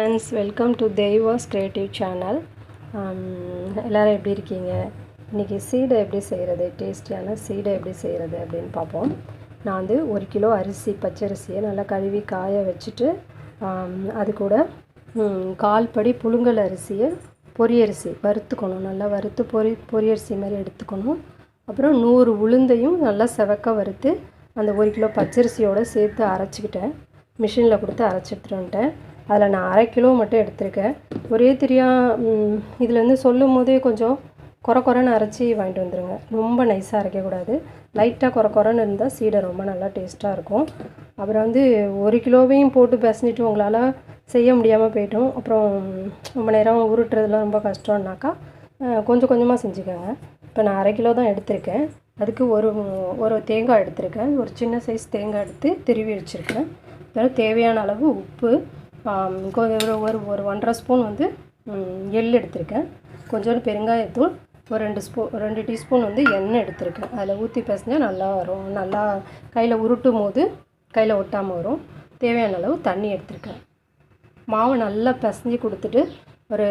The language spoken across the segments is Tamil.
Friends, welcome to Deiva's creative channel. எல்லோரும் எப்படி இருக்கீங்க? இன்றைக்கி சீடை எப்படி செய்கிறது, டேஸ்டியான சீடை எப்படி செய்கிறது அப்படின்னு பார்ப்போம். நான் வந்து 1 கிலோ அரிசி, பச்சரிசியை நல்லா கழுவி காய வச்சுட்டு அது கூட 1/4 படி புழுங்கல் அரிசியை பொரியரிசி வறுத்துக்கணும். நல்லா வறுத்து பொரியரிசி மாதிரி எடுத்துக்கணும். அப்புறம் 100 உளுந்தையும் நல்லா செவக்க வறுத்து அந்த 1 கிலோ பச்சரிசியோடு சேர்த்து அரைச்சிக்கிட்டேன். மிஷினில் கொடுத்து அரைச்சி எடுத்துகிட்டு வந்துட்டேன். அதில் நான் 1/2 கிலோ மட்டும் எடுத்திருக்கேன். ஒரே இதில் வந்து சொல்லும் போதே கொஞ்சம் குறைன்னு அரைச்சி வாங்கிட்டு வந்துடுங்க. ரொம்ப நைஸாக அரைக்கக்கூடாது. லைட்டாக குறைன்னு இருந்தால் சீடை ரொம்ப நல்லா டேஸ்ட்டாக இருக்கும். அப்புறம் வந்து 1 கிலோவையும் போட்டு பிசைஞ்சிட்டு உங்களால் செய்ய முடியாமல் போயிட்டோம். அப்புறம் ரொம்ப நேரம் உருட்டுறதுலாம் ரொம்ப கஷ்டம்னாக்கா கொஞ்சம் கொஞ்சமாக செஞ்சுக்கோங்க. இப்போ நான் 1/2 கிலோ தான் எடுத்திருக்கேன். அதுக்கு ஒரு தேங்காய் எடுத்திருக்கேன். ஒரு சின்ன சைஸ் தேங்காய் எடுத்து திருவி வச்சுருக்கேன். அப்புறம் தேவையான அளவு உப்பு, கொஞ்சம் ஒரு 1.5 ஸ்பூன் வந்து எள் எடுத்திருக்கேன். கொஞ்சோண்டு பெருங்காயத்தூள், ஒரு 2 டீஸ்பூன் வந்து எண்ணெய் எடுத்திருக்கேன். அதில் ஊற்றி பிசைஞ்சால் நல்லா வரும். நல்லா கையில் உருட்டும் போது கையில் ஒட்டாமல் வரும். தேவையான அளவு தண்ணி எடுத்திருக்கேன். மாவு நல்லா பிசைஞ்சு கொடுத்துட்டு ஒரு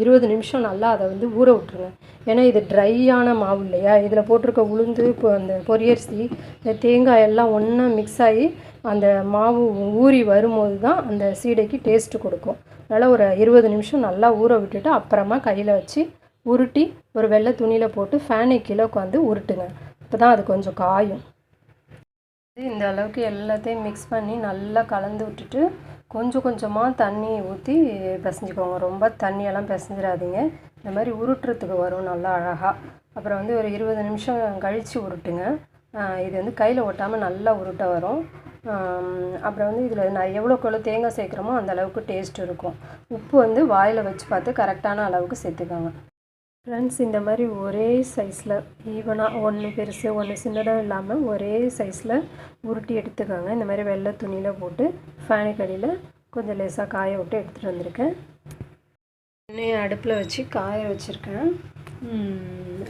20 நிமிஷம் நல்லா அதை வந்து ஊற விட்டுருங்க. ஏன்னா இது ட்ரையான மாவு இல்லையா, இதில் போட்டிருக்க உளுந்து, இப்போ அந்த பொரியரிசி, இந்த தேங்காய் எல்லாம் ஒன்றா மிக்ஸ் ஆகி அந்த மாவு ஊறி வரும்போது தான் அந்த சீடைக்கு டேஸ்ட்டு கொடுக்கும். அதனால் ஒரு 20 நிமிஷம் நல்லா ஊற விட்டுட்டு அப்புறமா கையில் வச்சு உருட்டி ஒரு வெள்ளை துணியில் போட்டு ஃபேனை கீழே உட்காந்து உருட்டுங்க. இப்போ தான் அது கொஞ்சம் காயும். இந்த அளவுக்கு எல்லாத்தையும் மிக்ஸ் பண்ணி நல்லா கலந்து விட்டுட்டு கொஞ்சம் கொஞ்சமாக தண்ணி ஊற்றி பிசைஞ்சிக்கோங்க. ரொம்ப தண்ணியெல்லாம் பிசைஞ்சிடாதீங்க. இந்த மாதிரி உருட்டுறதுக்கு வரும் நல்லா அழகாக. அப்புறம் வந்து ஒரு 20 நிமிஷம் கழித்து உருட்டுங்க. இது வந்து கையில் ஒட்டாமல் நல்லா உருட்ட வரும். அப்புறம் வந்து இதில் நான் எவ்வளோக்கு தேங்காய் சேர்க்குறோமோ அந்த அளவுக்கு டேஸ்ட் இருக்கும். உப்பு வந்து வாயில் வச்சு பார்த்து கரெக்டான அளவுக்கு சேர்த்துக்கோங்க. ஃப்ரெண்ட்ஸ், இந்த மாதிரி ஒரே சைஸில் ஈவனாக, ஒன்று பெருசு ஒன்று சின்னதாக இல்லாமல் ஒரே சைஸில் உருட்டி எடுத்துக்கோங்க. இந்த மாதிரி வெள்ளை துணியில் போட்டு ஃபேனுக்கு அடியில் கொஞ்சம் லேசாக காய விட்டு எடுத்துகிட்டு வந்திருக்கேன். எண்ணெயை அடுப்பில் வச்சு காய வச்சுருக்கேன்.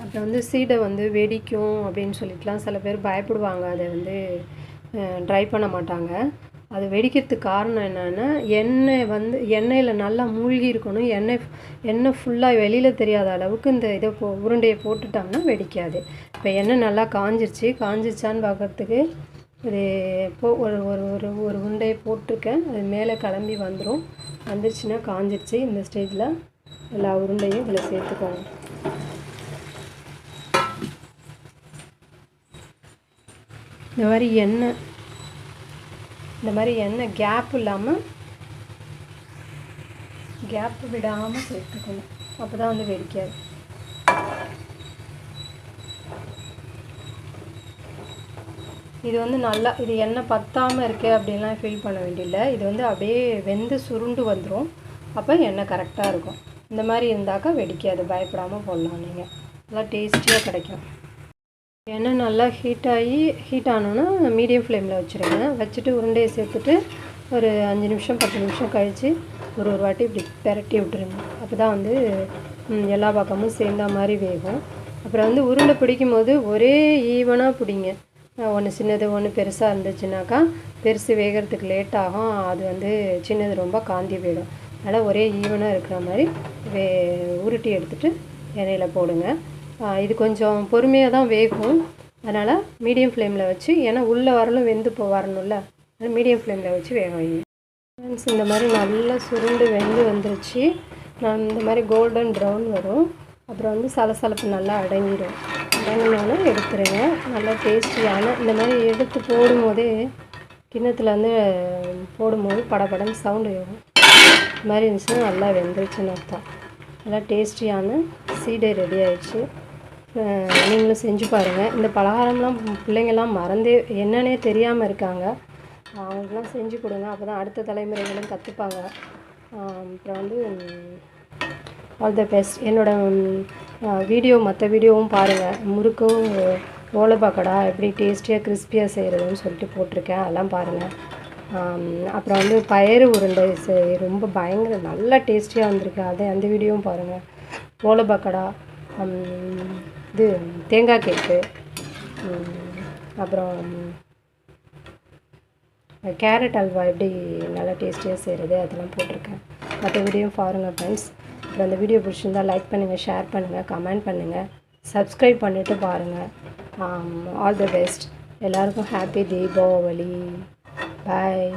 அப்புறம் வந்து சீடை வந்து வெடிக்கும் அப்படின்னு சொல்லிட்டுலாம் சில பேர் பயப்படுவாங்க. அதை வந்து ட்ரை பண்ண மாட்டாங்க. அது வெடிக்கிறதுக்கு காரணம் என்னென்னா, எண்ணெயில் நல்லா மூழ்கி இருக்கணும். எண்ணெய் ஃபுல்லாக வெளியில் தெரியாத அளவுக்கு இந்த இதை உருண்டையை போட்டுட்டோம்னா வெடிக்காது. இப்போ எண்ணெய் நல்லா காஞ்சிச்சான்னு பார்க்குறதுக்கு இது ஒரு ஒரு ஒரு உருண்டையை போட்டிருக்கேன். அது மேலே கிளம்பி வந்துருச்சுன்னா காஞ்சிருச்சு. இந்த ஸ்டேஜில் எல்லா உருண்டையும் இதில் சேர்த்துக்கோங்க. இந்த மாதிரி எண்ணெய் கேப் விடாமல் சேர்த்துக்கணும். அப்போ தான் வந்து வெடிக்காது. இது வந்து நல்லா, இது எண்ணெய் பத்தாமல் இருக்குது அப்படின்லாம் ஃபீல் பண்ண வேண்டியதில்லை. இது வந்து அப்படியே வெந்து சுருண்டு வந்துடும். அப்போ எண்ணெய் கரெக்டாக இருக்கும். இந்த மாதிரி இருந்தாக்கா வெடிக்காது. பயப்படாமல் போடலாம். நீங்கள் நல்லா டேஸ்டியாக கிடைக்கும். எண்ணெய் நல்லா ஹீட் ஆனோன்னா மீடியம் ஃப்ளேமில் வச்சுருங்க. வச்சுட்டு உருண்டையை சேர்த்துட்டு ஒரு 5 நிமிஷம் 10 நிமிஷம் கழித்து ஒரு வாட்டி இப்படி பெரட்டி விட்டுருங்க. அப்போ தான் வந்து எல்லா பக்கமும் சேர்ந்த மாதிரி வேகும். அப்புறம் வந்து உருண்டை பிடிக்கும் போது ஒரே ஈவனாக பிடிங்க. ஒன்று சின்னது ஒன்று பெருசாக இருந்துச்சுனாக்கா பெருசு வேகிறதுக்கு லேட் ஆகும். அது வந்து சின்னது ரொம்ப காந்தி போயிடும். அதனால் ஒரே ஈவனாக இருக்கிற மாதிரி உருட்டி எடுத்துகிட்டு எண்ணெயில் போடுங்க. இது கொஞ்சம் பொறுமையாக தான் வேகும். அதனால் மீடியம் ஃப்ளேமில் வச்சு, ஏன்னா உள்ளே வரலும் வெந்து வரணும்ல, அதனால் மீடியம் ஃப்ளேமில் வச்சு வேக வைங்க. ஃப்ரெண்ட்ஸ், இந்த மாதிரி நல்லா சுருண்டு வெந்து வந்துருச்சு. நான் இந்த மாதிரி கோல்டன் ப்ரௌன் வரும். அப்புறம் வந்து சலசலப்பு நல்லா அடங்கினோன்னா எடுத்துருங்க. நல்லா டேஸ்டியான இந்த மாதிரி எடுத்து போடும்போதே கிண்ணத்தில் வந்து போடும்போது படப்படன்னு சவுண்டு வரும். இந்த மாதிரி இருந்துச்சுன்னா நல்லா வெந்துருச்சுன்னு அர்த்தம். நல்லா டேஸ்டியான சீடை ரெடி ஆயிடுச்சு. நீங்களும் செஞ்சு பாருங்கள். இந்த பலகாரம்லாம் பிள்ளைங்கள்லாம் என்னன்னே தெரியாமல் இருக்காங்க. அவங்களுக்குலாம் செஞ்சு கொடுங்க. அப்போ தான் அடுத்த தலைமுறைகளும் கற்றுப்பாங்க. அப்புறம் வந்து ஆல் த பெஸ்ட். என்னோடய மற்ற வீடியோவும் பாருங்கள். முறுக்கும் ஓலை பக்கோடா எப்படி டேஸ்டியாக கிறிஸ்பியாக செய்கிறதுன்னு சொல்லிட்டு போட்டிருக்கேன். அதெல்லாம் பாருங்கள். அப்புறம் வந்து பயறு உருண்டை ரொம்ப பயங்கர நல்லா டேஸ்டியாக வந்திருக்கு. அந்த வீடியோவும் பாருங்கள். ஓலை பக்கோடா, இது தேங்காய் கேக்கு, அப்புறம் கேரட் அல்வா எப்படி நல்லா டேஸ்டியாக செய்கிறது அதெல்லாம் போட்டிருக்கேன். மற்ற வீடியோ பாருங்கள் ஃப்ரெண்ட்ஸ். அப்புறம் அந்த வீடியோ பிடிச்சிருந்தால் லைக் பண்ணுங்கள், ஷேர் பண்ணுங்கள், கமெண்ட் பண்ணுங்கள், சப்ஸ்கிரைப் பண்ணிவிட்டு பாருங்கள். All the best. எல்லாருக்கும் ஹாப்பி தீபாவளி. பாய்.